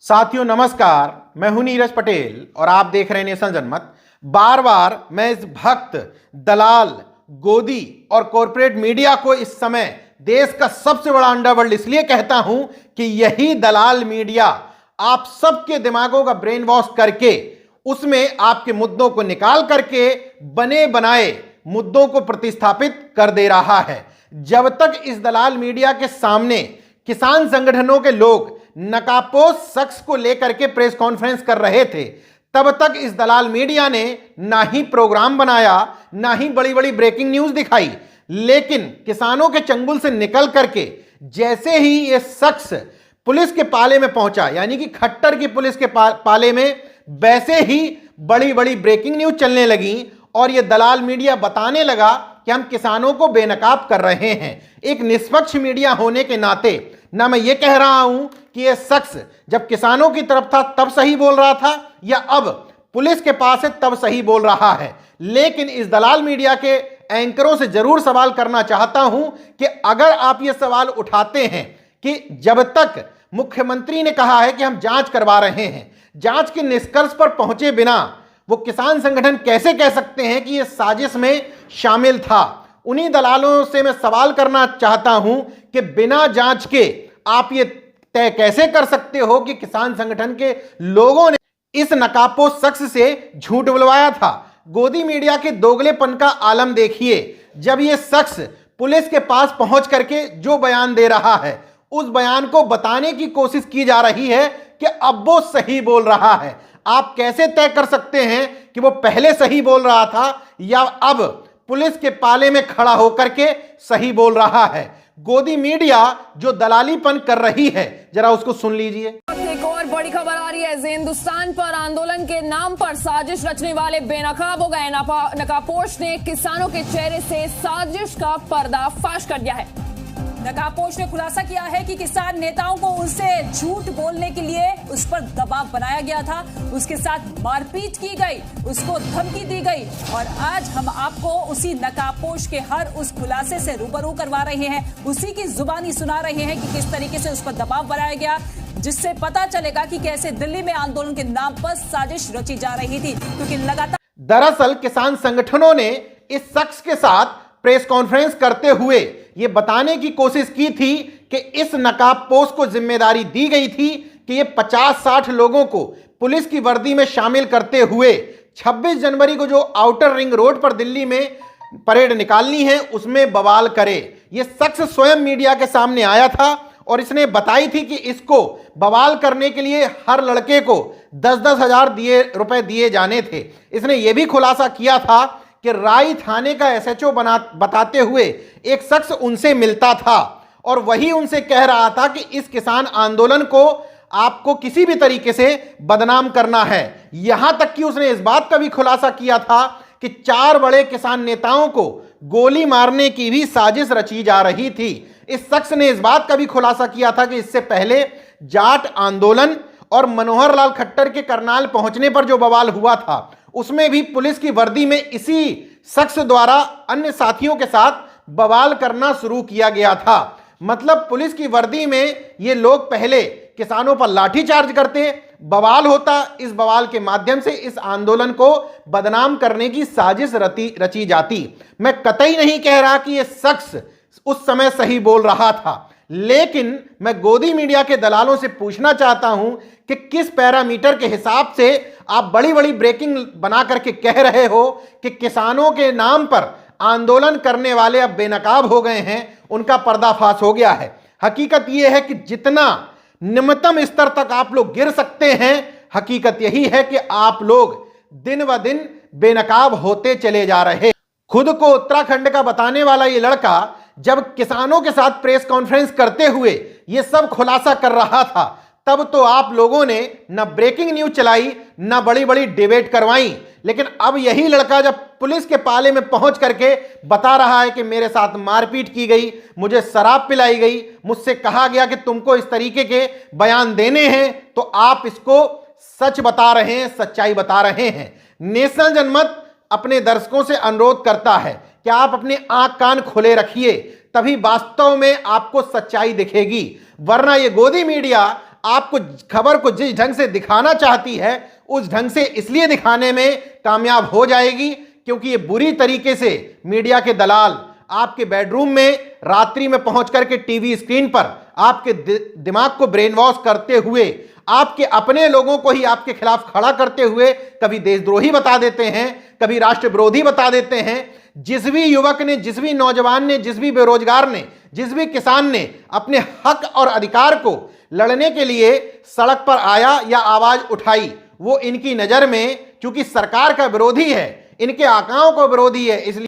साथियों नमस्कार, मैं हूं नीरज पटेल और आप देख रहे हैं नेशन जनमत। बार बार मैं इस भक्त, दलाल, गोदी और कॉरपोरेट मीडिया को इस समय देश का सबसे बड़ा अंडरवर्ल्ड इसलिए कहता हूं कि यही दलाल मीडिया आप सबके दिमागों का ब्रेन वॉश करके उसमें आपके मुद्दों को निकाल करके बने बनाए मुद्दों को प्रतिस्थापित कर दे रहा है। जब तक इस दलाल मीडिया के सामने किसान संगठनों के लोग नकाबपोश शख्स को लेकर के प्रेस कॉन्फ्रेंस कर रहे थे, तब तक इस दलाल मीडिया ने ना ही प्रोग्राम बनाया, ना ही बड़ी बड़ी ब्रेकिंग न्यूज दिखाई। लेकिन किसानों के चंगुल से निकल करके जैसे ही ये शख्स पुलिस के पाले में पहुंचा, यानी कि खट्टर की पुलिस के पाले में, वैसे ही बड़ी बड़ी ब्रेकिंग न्यूज चलने लगी और ये दलाल मीडिया बताने लगा कि हम किसानों को बेनकाब कर रहे हैं। एक निष्पक्ष मीडिया होने के नाते ना मैं ये कह रहा हूं कि यह शख्स जब किसानों की तरफ था तब सही बोल रहा था या अब पुलिस के पास है तब सही बोल रहा है, लेकिन इस दलाल मीडिया के एंकरों से जरूर सवाल करना चाहता हूं कि अगर आप ये सवाल उठाते हैं कि जब तक मुख्यमंत्री ने कहा है कि हम जांच करवा रहे हैं, जांच के निष्कर्ष पर पहुंचे बिना वो किसान संगठन कैसे कह सकते हैं कि यह साजिश में शामिल था। उन्हीं दलालों से मैं सवाल करना चाहता हूं कि बिना जांच के आप ये तय कैसे कर सकते हो कि किसान संगठन के लोगों ने इस नकाबपोश शख्स से झूठ बुलवाया था। गोदी मीडिया के दोगलेपन का आलम देखिए। जब ये शख्स पुलिस के पास पहुंच करके जो बयान दे रहा है, उस बयान को बताने की कोशिश की जा रही है कि अब वो सही बोल रहा है। आप कैसे तय कर सकते हैं कि वो पहले सही बोल रहा था या अब पुलिस के पाले में खड़ा होकर के सही बोल रहा है? गोदी मीडिया जो दलालीपन कर रही है, जरा उसको सुन लीजिए। एक और बड़ी खबर आ रही है। हिंदुस्तान पर आंदोलन के नाम पर साजिश रचने वाले बेनकाब हो गए। नकाबपोश ने किसानों के चेहरे से साजिश का पर्दाफाश कर दिया है। नकाबपोश ने खुलासा किया है कि किसान नेताओं को उनसे झूठ बोलने के लिए उस पर दबाव बनाया गया था, उसके साथ मारपीट की गई, उसको धमकी दी गई और आज हम आपको उसी नकाबपोश के हर उस खुलासे से रूबरू करवा रहे हैं, उसी की जुबानी सुना रहे हैं कि किस तरीके से उस पर दबाव बनाया गया, जिससे पता चलेगा कि कैसे दिल्ली में आंदोलन के नाम पर साजिश रची जा रही थी। क्योंकि लगातार दरअसल किसान संगठनों ने इस शख्स के साथ प्रेस कॉन्फ्रेंस करते हुए यह बताने की कोशिश की थी कि इस नकाबपोश को जिम्मेदारी दी गई थी कि ये 50-60 लोगों को पुलिस की वर्दी में शामिल करते हुए 26 जनवरी को जो आउटर रिंग रोड पर दिल्ली में परेड निकालनी है उसमें बवाल करे। ये शख्स स्वयं मीडिया के सामने आया था और इसने बताई थी कि इसको बवाल करने के लिए हर लड़के को 10-10 हजार रुपए दिए जाने थे। इसने यह भी खुलासा किया था कि राई थाने का एसएचओ बताते हुए एक शख्स उनसे मिलता था और वही उनसे कह रहा था कि इस किसान आंदोलन को आपको किसी भी तरीके से बदनाम करना है। यहां तक कि उसने इस बात का भी खुलासा किया था कि 4 बड़े किसान नेताओं को गोली मारने की भी साजिश रची जा रही थी। इस शख्स ने इस बात का भी खुलासा किया था कि इससे पहले जाट आंदोलन और मनोहर लाल खट्टर के करनाल पहुंचने पर जो बवाल हुआ था, उसमें भी पुलिस की वर्दी में इसी शख्स द्वारा अन्य साथियों के साथ बवाल करना शुरू किया गया था। मतलब पुलिस की वर्दी में ये लोग पहले किसानों पर लाठीचार्ज करते, बवाल होता, इस बवाल के माध्यम से इस आंदोलन को बदनाम करने की साजिश रची जाती। मैं कतई नहीं कह रहा कि यह शख्स उस समय सही बोल रहा था, लेकिन मैं गोदी मीडिया के दलालों से पूछना चाहता हूं कि किस पैरामीटर के हिसाब से आप बड़ी बड़ी ब्रेकिंग बना करके कह रहे हो कि किसानों के नाम पर आंदोलन करने वाले अब बेनकाब हो गए हैं, उनका पर्दाफाश हो गया है। हकीकत यह है कि जितना निम्नतम स्तर तक आप लोग गिर सकते हैं, हकीकत यही है कि आप लोग दिन ब दिन बेनकाब होते चले जा रहे। खुद को उत्तराखंड का बताने वाला ये लड़का जब किसानों के साथ प्रेस कॉन्फ्रेंस करते हुए ये सब खुलासा कर रहा था, तब तो आप लोगों ने न ब्रेकिंग न्यूज चलाई, न बड़ी बड़ी डिबेट करवाई। लेकिन अब यही लड़का जब पुलिस के पाले में पहुंच करके बता रहा है कि मेरे साथ मारपीट की गई, मुझे शराब पिलाई गई, मुझसे कहा गया कि तुमको इस तरीके के बयान देने हैं, तो आप इसको सच बता रहे हैं, सच्चाई बता रहे हैं। नेशनल जनमत अपने दर्शकों से अनुरोध करता है कि आप अपने आंख कान खुले रखिए, तभी वास्तव में आपको सच्चाई दिखेगी। वरना ये गोदी मीडिया आपको खबर को जिस ढंग से दिखाना चाहती है उस ढंग से इसलिए दिखाने में कामयाब हो जाएगी क्योंकि ये बुरी तरीके से मीडिया के दलाल आपके बेडरूम में रात्रि में पहुंच करके टीवी स्क्रीन पर आपके दिमाग को ब्रेन वॉश करते हुए आपके अपने लोगों को ही आपके खिलाफ खड़ा करते हुए कभी देशद्रोही बता देते हैं, कभी राष्ट्र विरोधी बता देते हैं। जिस भी युवक ने, जिस भी नौजवान ने, जिस भी बेरोजगार ने, जिस भी किसान ने अपने हक और अधिकार को लड़ने के लिए सड़क पर आया या आवाज उठाई, वो इनकी नजर में चूंकि सरकार का विरोधी है, इनके आकाओं का विरोधी है, इसलिए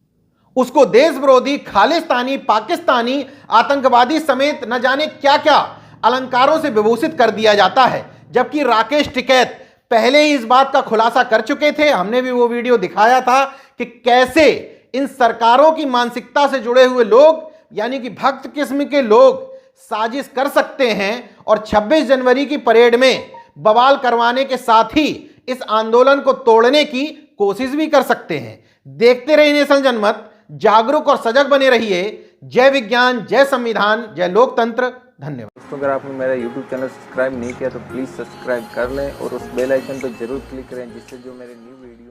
उसको देश विरोधी, खालिस्तानी, पाकिस्तानी, आतंकवादी समेत न जाने क्या क्या अलंकारों से विभूषित कर दिया जाता है। जबकि राकेश टिकैत पहले ही इस बात का खुलासा कर चुके थे, हमने भी वो वीडियो दिखाया था कि कैसे इन सरकारों की मानसिकता से जुड़े हुए लोग यानी कि भक्त किस्म के लोग साजिश कर सकते हैं और 26 जनवरी की परेड में बवाल करवाने के साथ ही इस आंदोलन को तोड़ने की कोशिश भी कर सकते हैं। देखते रहिए नेशनल जनमत, जागरूक और सजग बने रहिए। जय विज्ञान, जय संविधान, जय लोकतंत्र। धन्यवाद दोस्तों, अगर आपने मेरा YouTube चैनल सब्सक्राइब नहीं किया तो प्लीज़ सब्सक्राइब कर लें और उस बेल आइकन पर जरूर क्लिक करें जिससे जो मेरे न्यू वीडियो